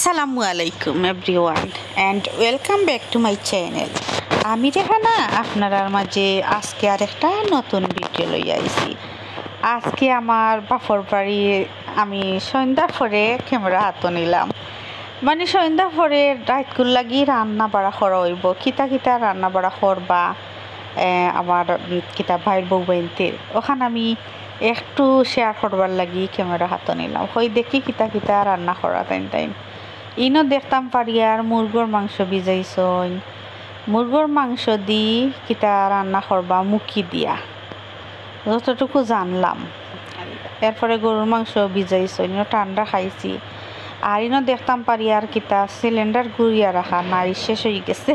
আসসালামু আলাইকুম everyone and welcome back to my channel. আমি রেহানা আপনার মাঝে আজকে আর একটা নতুন ভিডিও লই আইছি। আজকে আমার বাপর বাড়ি আমি সন্ধ্যা পরে ক্যামেরা হাতে নিলাম, মানে সন্ধ্যা পরে রাতকুর লাগি রান্না বাড়া করা হইব। কিতা কিতা রান্না বাড়া করবা আমার কিতা ভাইয়ের বউ বাইনতে ওখানে আমি একটু শেয়ার করবার লাগি ক্যামেরা হাতে নিলাম। হই দেখি কিতা কিতা রান্না করা টাইম ইনো দেখতাম পারি আর মুরগোর মাংস ভিজাইছইন, মুরগোর মাংস দি কিতা রান্না করবা মুখি দিয়া যতটুকু জানলাম। এরপরে গরুর মাংস ভিজাইছইন, ইনো ঠান্ডা খাইছি। আর ইনো দেখতাম পারি আর কিতা সিলিন্ডার ঘুরিয়া রাখা নাই, শেষ হয়ে গেছে।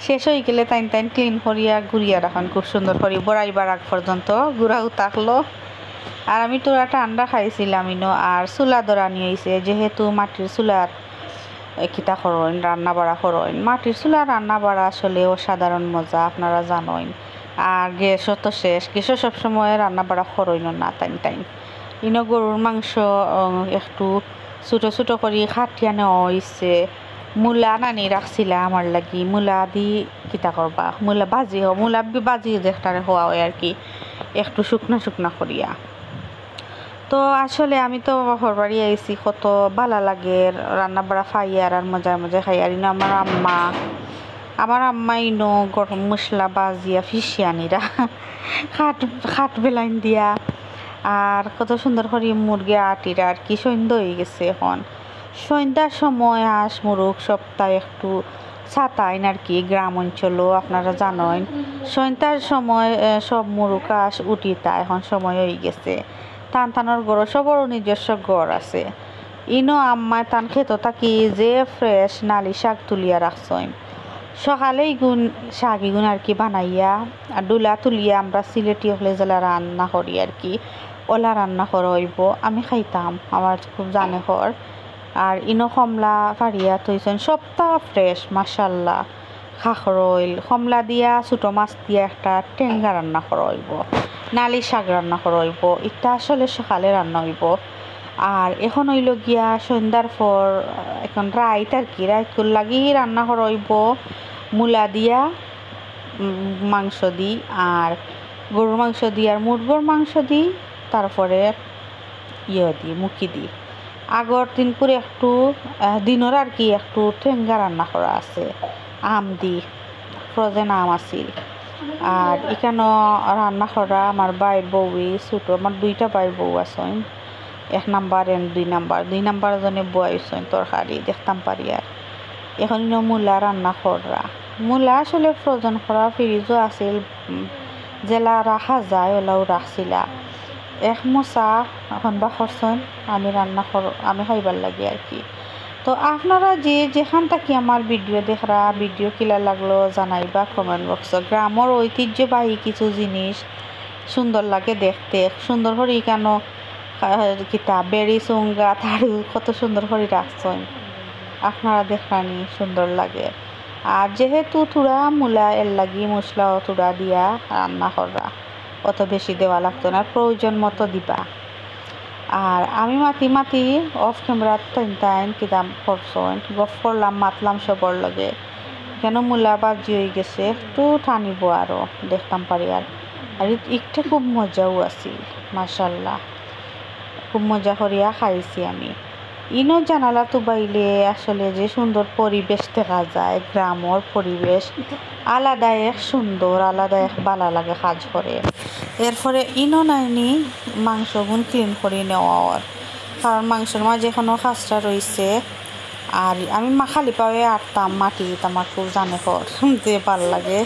শেষ হয়ে গেলে টাইম ক্লিন করিয়া ঘুরিয়া রাখান খুব সুন্দর করে বড়াইবার আগ পর্যন্ত ঘুরাও থাকলো। আর আমি তোরা ঠান্ডা খাইছিলাম ইনো। আর চুলা ধরা নিয়েছে, যেহেতু মাটির চুলার কিতা করেন রান্না বাড়া করেন, মাটির চুলা রান্না বাড়া আসলে অসাধারণ মজা, আপনারা জানেন। আর গ্যাসও তো শেষ, গ্যাসও সবসময় রান্না বাড়া করেন না টাইম ইনো গরুর মাংস একটু ছোটো ছোটো করে খাটিয়া নেওয়া হয়েছে। মূলা নানি রাখছিলা আমার লাগি, মূলা দি কিতা করবা মূলা ভাজি মূলা ভাজি যেটারে হওয়া হয় আর কি, একটু শুকনা শুকনা করিয়া। তো আসলে আমি তো বাপর বাড়ি আইছি, কত ভালো লাগে রান্না বাড়া খাই আর মজায় মজায় খাই। আর ইনো আমার আম্মা ইনো গরম মশলা বাজিয়া ফিসিয়ানিরা খাট বেলাইন দিয়া আর কত সুন্দর করে মুরগি আটিরা আর কি সন্ধ্যা হয়ে গেছে। এখন সন্ধ্যার সময় হাঁস মুরগ সপ্তাহে একটু ছাতাইন আর কি, গ্রাম অঞ্চলও আপনারা জানেন সন্ধ্যার সময় সব মুরগ হাঁস উঠিতা। এখন সময় হয়ে গেছে, টানর গড় সবরও নিজস্ব গড় আছে। ইনো আম্মায় টান খেত থাকি যে ফ্রেশ নালি শাক তুলিয়া রাখছেন, সকালে ইগুন শাক ইগুন আর কি বানাইয়া আর ডুলা তুলিয়া আমরা সিলেটি হলে জেলা রান্না করি আর কি, ওলা রান্না করা হইব। আমি খাইতাম, আমার খুব জানে ঘর। আর ইনো কমলা ফাড়িয়া থইছেন সপ্তাহ ফ্রেশ মাশাল্লাহ। খাখরইল কমলা দিয়া ছোটো মাছ দিয়া একটা টেঙ্গা রান্না করা হইব, নালি শাক রান্না করা হইব। এটা আসলে সকালে রান্না হইব। আর এখন হইল গিয়া সন্ধ্যার পর এখন রাইত আর কি, রাইতকুর লাগি রান্না করা হইব মূলা দিয়া মাংস দি আর গরুর মাংস দি আর মুরগোর মাংস দি, তারপরে দি মুখি দি। আগর দিন করে একটু দিনের আর কি একটু ঠেঙ্গা রান্না করা আছে আম দি, ফ্রোজেন আম আছিল। আর এখানে রান্না করা আমার বাইর বউই ছোটো, আমার দুইটা বাইর বউ আছেন, 1 নাম্বার এন্ড 2 নাম্বার জনে বয়াইছেন তরকারি দেখতাম পারি। আর এখন মূলা রান্না করা, মূলা আসলে ফ্রোজেন করা ফ্রিজও আছিল, জেলা রাখা যায় ওলাও রাখছিলা। এক মোচা এখন বা করছেন আমি রান্না আমি খাইবার লাগে আর কি। তো আপনারা যে যেখান থেকে আমার ভিডিও দেখরা ভিডিও কিলা লাগলো জানাইবা কমেন্ট বক্সে। গ্রামের ঐতিহ্যবাহী কিছু জিনিস সুন্দর লাগে দেখতে, সুন্দর করে কেন কিতা বেড়ি চুঙ্গা তাড়ু কত সুন্দর করে রাখছেন, আপনারা দেখানি সুন্দর লাগে। আর যেহেতু থোড়া মূলা এর লাগি মশলা থোড়া দিয়া রান্না করা, অত বেশি দেওয়া লাগতো না, প্রয়োজন মতো দিবা। আর আমি মাতি অফ ক্যামেরা টাইম কিতাম করছেন গফ করলাম মাতলাম সবর লগে, কেন মূলা বাজি হয়ে গেছে একটু টানিব আরও দেখতাম পারি। আর একটা খুব মজাও আছিল মাশাল্লাহ, খুব মজা করিয়া খাইছি আমি। ইনো জানালা তো বাইলে আসলে যে সুন্দর পরিবেশ দেখা যায়, গ্রামের পরিবেশ আলাদা এক সুন্দর, আলাদা এক ভালো লাগে কাজ করে। এরপরে ইনো নাইনি মাংস গুণ ক্লিন করে নেওয়ার, কারণ মাংসের মাঝে এখনও খাসটা রয়েছে। আর আমি খালি পায়ে আটতাম মাটি, আমার খুব জানে কর যে ভালো লাগে।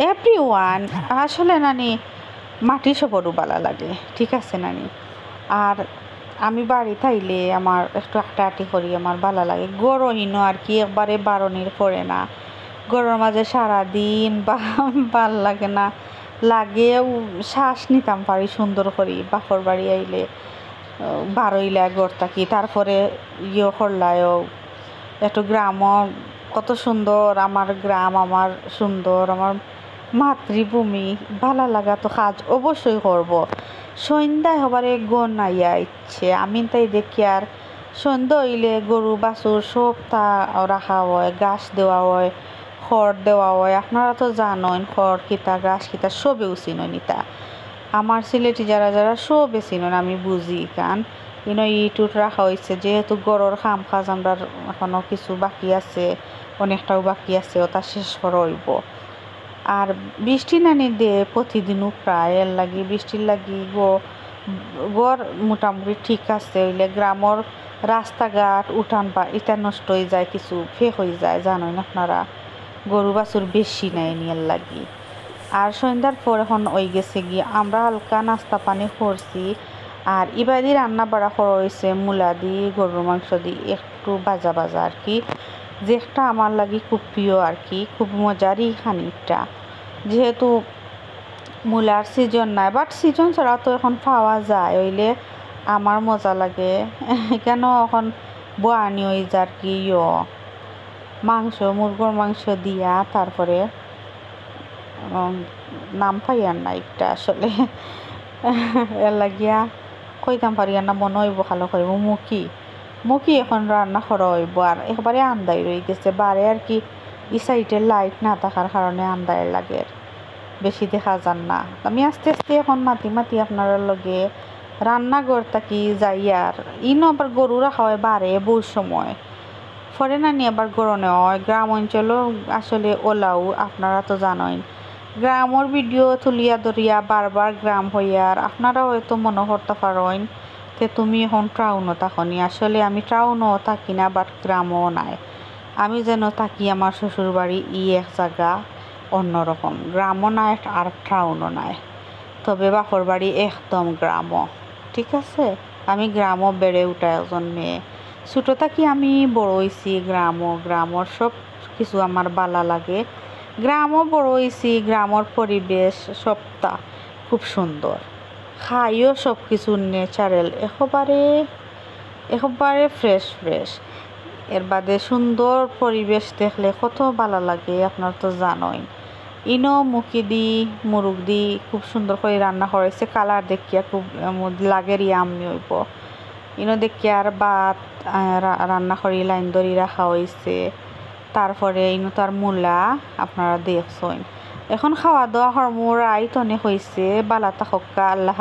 এভরিওয়ান আসলে নানি মাটি সবরও ভালো লাগে, ঠিক আছে নানি। আর আমি বাড়ি থাইলে আমার একটু আটি করি আমার ভালো লাগে। গরহিনো আর কি একবারে বারণের পড়ে না, গরমের মাঝে সারাদিন ভাল লাগে না, লাগেও শ্বাস নিতাম পারি সুন্দর করি। বাপর বাড়ি আইলে বারইলা গড় থাকি, তারপরে করলায়ও একটু গ্রামও কত সুন্দর আমার গ্রাম, আমার সুন্দর আমার মাতৃভূমি, ভালো লাগা তো কাজ অবশ্যই করব। সন্ধ্যায় হবারে গন আইয়া ইচ্ছে আমি তাই দেখি আর সন্ধ্যা হইলে গরু বাছুর সব তা রাখা হয়, ঘাস দেওয়া হয়, খড় দেওয়া হয়। আপনারা তো জানেন খড় কিতা ঘাস কিতা সবেও চিনেন ইতা। আমার সিলেটি যারা যারা সবে চিনেন, আমি বুঝি কারণ ইটুট রাখা হয়েছে যেহেতু গরুর খাম কাজ আমরা এখনো কিছু বাকি আছে, অনেকটাও বাকি আছে, ওটা শেষ করা হইব। আর বৃষ্টি নানি দে প্রতিদিনও প্রায় এর লাগি বৃষ্টির লাগি গড় মোটামুটি ঠিক আছে হইলে গ্রামের রাস্তাঘাট উঠান বা ইটা নষ্ট হয়ে যায়, কিছু ফেক হয়ে যায় জানেন আপনারা, গরু বাছুর বেশি নেয় নিয়ার লাগি। আর সন্ধ্যার পর এখন হয়ে গেছে গিয়ে আমরা হালকা নাস্তা পানি করছি। আর ইবাদি রান্না বাড়া করা হয়েছে মূলা দিয়ে, গরুর মাংস দিয়ে একটু বাজা বাজা আর কি, যেটা আমার লাগি খুব প্রিয় আর কি, খুব মজারই খানিকটা। যেহেতু মূলার সিজন নাই, বাট সিজন ছাড়া তো এখন পাওয়া যায় হইলে আমার মজা লাগে। কেন এখন বোয়ানি হয়ে যায় আর কি মাংস, মুরগোর মাংস দিয়া, তারপরে নাম পাই আর না একটা আসলে এর লাগিয়া কইতাম পারি আর না, মনে হইব ভালো করিব মুখি এখন রান্না করা হইব। আর একেবারে আন্দাই রয়ে গেছে বারে আর কি, ই সাইডে লাইট না থাকার কারণে আন্দায় লাগে, বেশি দেখা যান না। আমি আস্তে আস্তে এখন মাতি আপনারা লগে রান্নাঘর থাকি যাই। আর ইনো আবার গরু রাখা হয় বারে বহু সময় ফরে নানি আবার গরনে হয়। গ্রাম অঞ্চলও আসলে ওলাও আপনারা তো জানেন, গ্রামের ভিডিও তুলিয়া ধরিয়া বারবার গ্রাম হইয়ার আপনারা হয়তো মনে করতে পারেন যে তুমি এখন টাউনও থাকি। আসলে আমি টাউনও থাকি না, বাট গ্রামও নাই। আমি যেন থাকি আমার শ্বশুর বাড়ি এক জায়গা অন্যরকম, গ্রামও নাই আর টাউনও নাই, তবে বাপর বাড়ি একদম গ্রামও। ঠিক আছে, আমি গ্রামও বেড়ে উঠা একজন মেয়ে, ছোটো থাকি আমি বড় হয়েছি গ্রামর সব কিছু আমার ভালো লাগে। গ্রামও বড় হয়েছি, গ্রামের পরিবেশ সবটা খুব সুন্দর, খাইও সব কিছু ন্যাচারাল, একেবারে ফ্রেশ। এর বাদে সুন্দর পরিবেশ দেখলে কত ভালো লাগে আপনার তো জানোই। ইনো মুরগ দি খুব সুন্দর করে রান্না করেছে, কালার দেখিয়া খুব লাগের আমি হইব। ইনো দেখিয়া আর ভাত রান্না করি লাইন ধরি রাখা হয়েছে। তারপরে ইনো তার মূলা আপনারা দেখছেন। এখন খাওয়া দাওয়া হরমোর আইত অনেক হয়েছে, বালাতা হক্কা আল্লাহ।